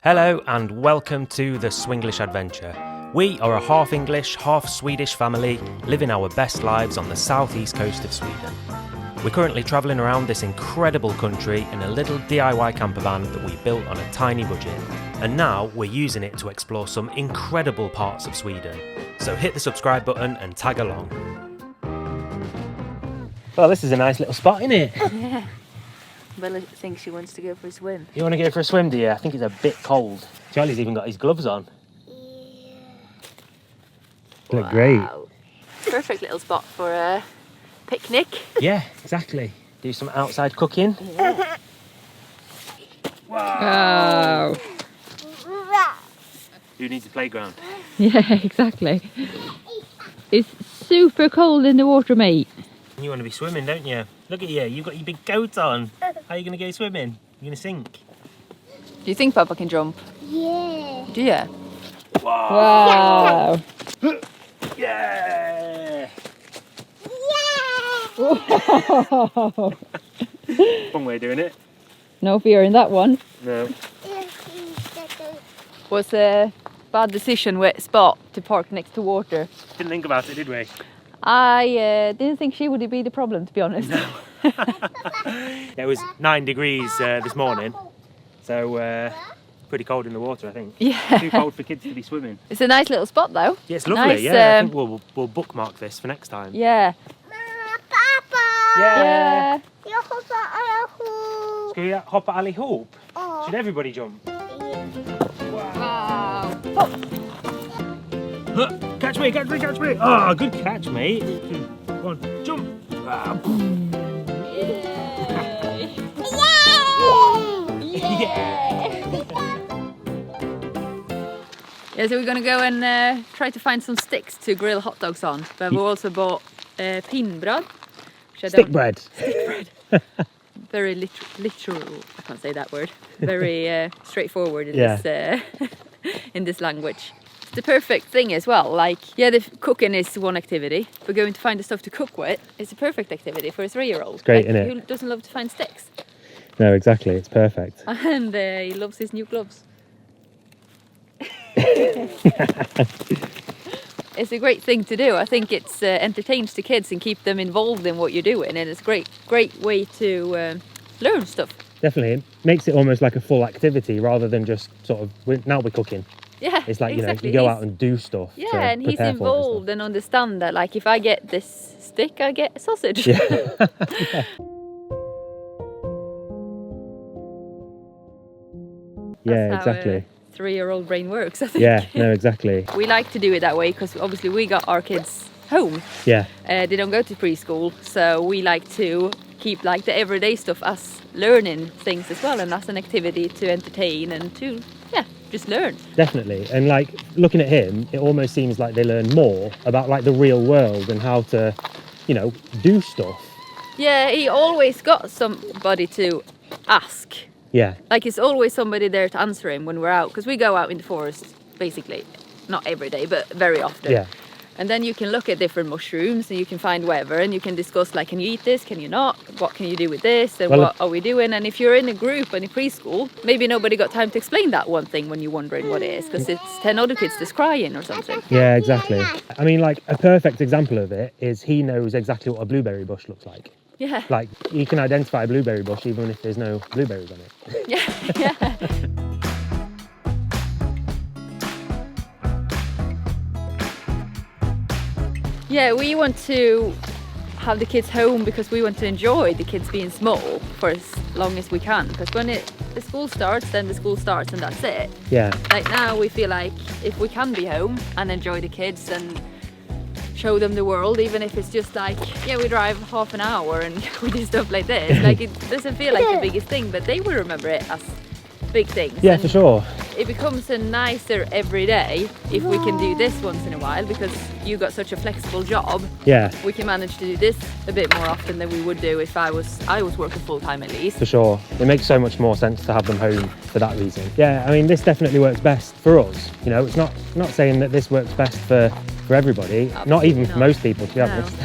Hello and welcome to the Swenglish adventure. We are a half English, half Swedish family living our best lives on the southeast coast of Sweden. We're currently travelling around this incredible country in a little DIY campervan that we built on a tiny budget. And now we're using it to explore some incredible parts of Sweden. So hit the subscribe button and tag along. Well, this is a nice little spot, isn't it? Yeah. Bella thinks she wants to go for a swim. You want to go for a swim, do you? I think it's a bit cold. Charlie's even got his gloves on. Yeah. Look great. Perfect little spot for a picnic. Yeah, exactly. Do some outside cooking. Yeah. Wow. Wow. Who needs a playground? Yeah, exactly. It's super cold in the water, mate. You want to be swimming, don't you? Look at you, you've got your big coat on. How are you going to go swimming? You're going to sink. Do you think Papa can jump? Yeah. Do you? Wow. Yeah! Wow. One way of doing it. No fear in that one. No. Was a bad decision with Spot to park next to water. Didn't think about it, did we? I didn't think she would be the problem, to be honest. No. It was 9 degrees this morning, so pretty cold in the water, I think. Yeah. Too cold for kids to be swimming. It's a nice little spot, though. Yeah, it's lovely. Nice, yeah, I think we'll bookmark this for next time. Yeah. Papa. Yeah. Yeah. Ska vi hoppa allihop? Should everybody jump? Wow. Catch me, catch me, catch me! Oh, good catch, mate. 2, 1, jump! Ah, Yeah, so we're gonna go and try to find some sticks to grill hot dogs on. But we also bought pinnbröd. Stick bread. Very literal. I can't say that word. Very straightforward in Yeah. this in this language. It's the perfect thing as well. Like, yeah, the cooking is one activity, but going to find the stuff to cook with is a perfect activity for a 3-year-old. It's great, isn't it? Who doesn't love to find sticks? No, exactly. It's perfect. And he loves his new gloves. It's a great thing to do. I think it's entertains the kids and keep them involved in what you're doing, and it's a great way to learn stuff. Definitely. It makes it almost like a full activity rather than just sort of, now we're cooking. Yeah, It's like, exactly. you go out and do stuff. Yeah, to and he's prepare for it and involved and understand that, like, if I get this stick, I get a sausage. stuff. Yeah, That's how exactly. a 3-year-old brain works, I think. Yeah, no, exactly. We like to do it that way because obviously we got our kids home. Yeah, They don't go to preschool, so we like to keep like the everyday stuff as learning things as well, and as an activity to entertain and to, yeah, just learn. definitely. And like looking at him, it almost seems like they learn more about like the real world and how to, do stuff. Yeah, he always got somebody to ask. Yeah, Like, it's always somebody there to answer him when we're out, because we go out in the forest basically, not every day, but very often. yeah, And then you can look at different mushrooms and you can find whatever, and you can discuss, like, can you eat this, can you not, what can you do with this, and Well, what are we doing. And if you're in a group and in preschool, maybe nobody got time to explain that one thing when you're wondering what it is, because it's 10 other kids just crying or something. yeah, exactly. I mean, like a perfect example of it is he knows exactly what a blueberry bush looks like. Yeah. Like you can identify a blueberry bush even if there's no blueberries on it. Yeah. Yeah. Yeah, we want to have the kids home because we want to enjoy the kids being small for as long as we can. Because when the school starts, then the school starts and that's it. Yeah, Like now we feel like if we can be home and enjoy the kids and show them the world, even if it's just like, yeah, we drive half an hour and we do stuff like this. Like, it doesn't feel like the biggest thing, but they will remember it as big things. yeah, And for sure. it becomes a nicer every day if we can do this once in a while, because you got such a flexible job. Yeah, We can manage to do this a bit more often than we would do if I was working full time at least. for sure. It makes so much more sense to have them home for that reason. Yeah, I mean, this definitely works best for us. It's not saying that this works best for everybody, not even for not. most people, to be No. honest.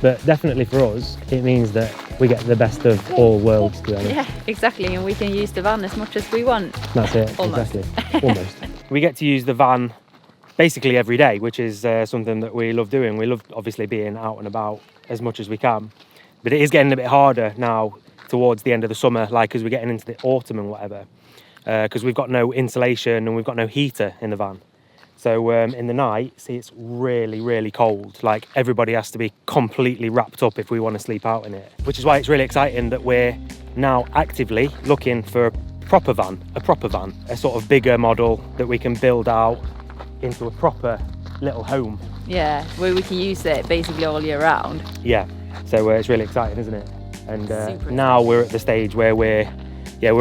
But definitely for us, it means that we get the best of all worlds, to be honest. Yeah, exactly, and we can use the van as much as we want. That's it, Almost. exactly. Almost. We get to use the van basically every day, which is something that we love doing. We love obviously being out and about as much as we can, but it is getting a bit harder now towards the end of the summer, like as we're getting into the autumn and whatever, because we've got no insulation and we've got no heater in the van. So in the night, see, it's really, really cold. Like everybody has to be completely wrapped up if we want to sleep out in it, which is why it's really exciting that we're now actively looking for a proper van, a sort of bigger model that we can build out into a proper little home. Yeah, where we can use it basically all year round. Yeah, so it's really exciting, isn't it? And Super now we're at the stage where we're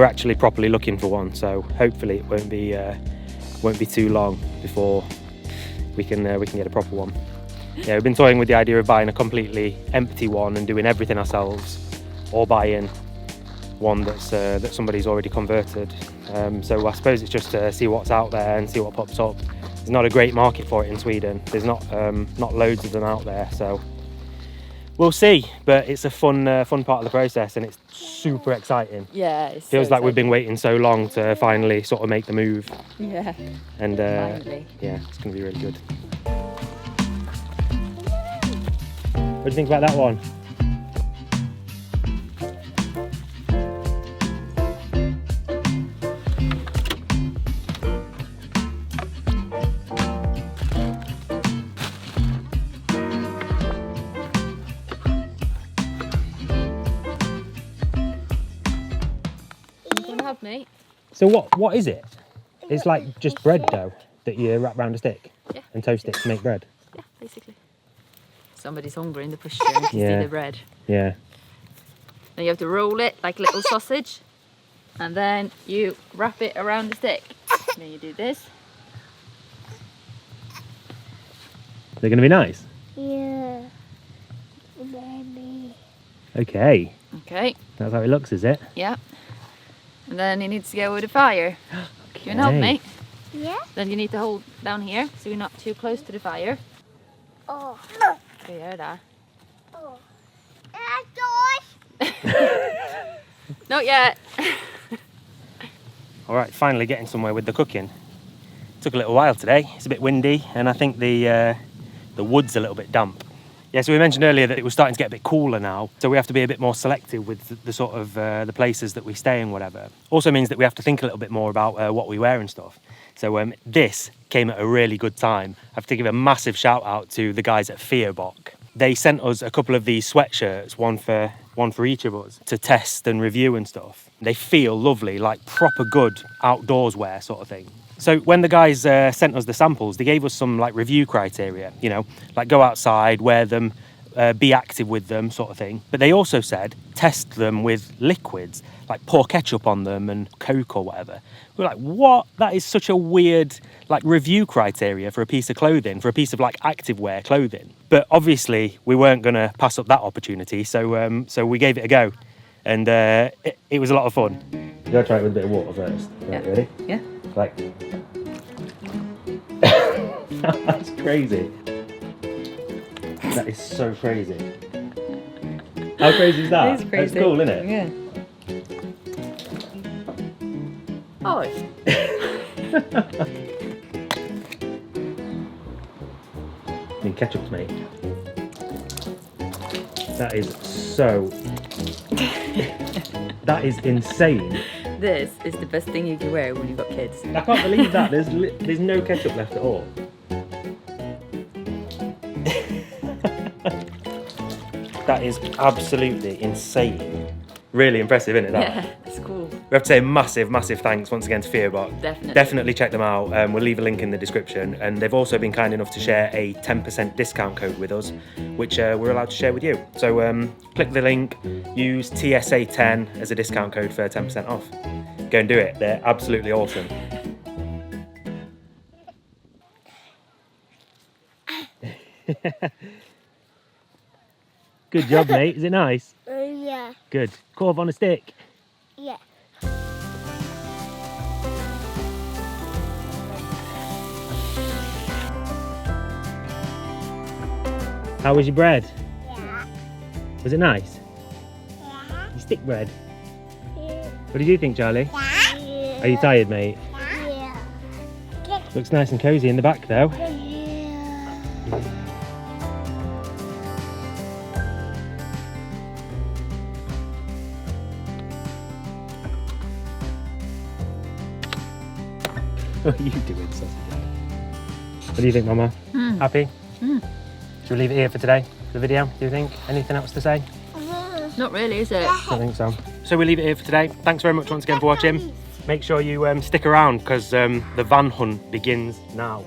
actually properly looking for one. So hopefully it won't be too long before we can get a proper one. Yeah, we've been toying with the idea of buying a completely empty one and doing everything ourselves, or buying one that's that somebody's already converted. So I suppose it's just to see what's out there and see what pops up. There's not a great market for it in Sweden. There's not loads of them out there, so we'll see. But it's a fun part of the process, and it's super exciting. Yeah, it Feels like we've been waiting so long to finally sort of make the move. Yeah. And Finally. yeah, it's going to be really good. What do you think about that one? Mate. So what is it? It's like just bread dough that you wrap around a stick, Yeah, and toast it to make bread. Yeah, basically. Somebody's hungry in the pushchair and can Yeah. see the bread. Yeah. Then you have to roll it like a little sausage, and then you wrap it around the stick. Then you do this. They're going to be nice. Yeah. Baby. Okay. Okay. That's how it looks, is it? Yeah. And then you need to go with the fire. Okay. You can help me. Yeah. Then you need to hold down here so you're not too close to the fire. Oh. Ska jag göra där? Oh. George. Not yet. All right, finally getting somewhere with the cooking. Took a little while today. It's a bit windy, and I think the wood's a little bit damp. Yeah, so we mentioned earlier that it was starting to get a bit cooler now, so we have to be a bit more selective with the sort of the places that we stay and whatever. Also means that we have to think a little bit more about what we wear and stuff. So this came at a really good time. I have to give a massive shout out to the guys at Fearbok. They sent us a couple of these sweatshirts, one for each of us, to test and review and stuff. They feel lovely, like proper good outdoors wear sort of thing. So when the guys sent us the samples, they gave us some like review criteria, you know, like go outside, wear them, be active with them sort of thing. But they also said test them with liquids, like pour ketchup on them and Coke or whatever. We were like, what? That is such a weird like review criteria for a piece of clothing, for a piece of like activewear clothing. But obviously we weren't going to pass up that opportunity, so we gave it a go, and it was a lot of fun. You gotta try it with a bit of water first. Right, ready? Yeah. Like, that's crazy. That is so crazy. How crazy is that? It is crazy. That's cool, isn't it? Yeah. Oh. Need ketchup, mate. That is so. That is insane. This is the best thing you can wear when you've got kids. I can't believe that. There's no ketchup left at all. That is absolutely insane. Really impressive, isn't it? That? Yeah, it's cool. We have to say a massive, massive thanks once again to Fearbok. Definitely. Check them out. We'll leave a link in the description. And they've also been kind enough to share a 10% discount code with us, which we're allowed to share with you. So click the link, use TSA10 as a discount code for 10% off. Go and do it. They're absolutely awesome. Good job, mate. Is it nice? Yeah. Good. Corv on a stick. Yeah. How was your bread? Yeah. Was it nice? Yeah. stick bread. Yeah. What did you think, Charlie? Are you tired, mate? Yeah. Looks nice and cosy in the back, though. Yeah. What are you doing, sausage? What do you think, Mama? Happy? Should we leave it here for today, the video, do you think? Anything else to say? Not really, is it? I don't think so. So we'll leave it here for today. Thanks very much once again for watching. Make sure you stick around because the van hunt begins now.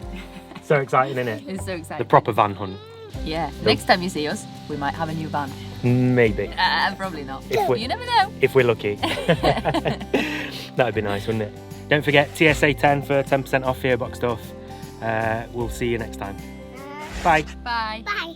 So exciting, isn't it? It's so exciting. The proper van hunt. Yeah. Next time you see us, we might have a new van. Maybe. Probably not. You never know. If we're lucky. That'd be nice, wouldn't it? Don't forget TSA 10 for 10% off Fearbox stuff. We'll see you next time. Bye. Bye. Bye.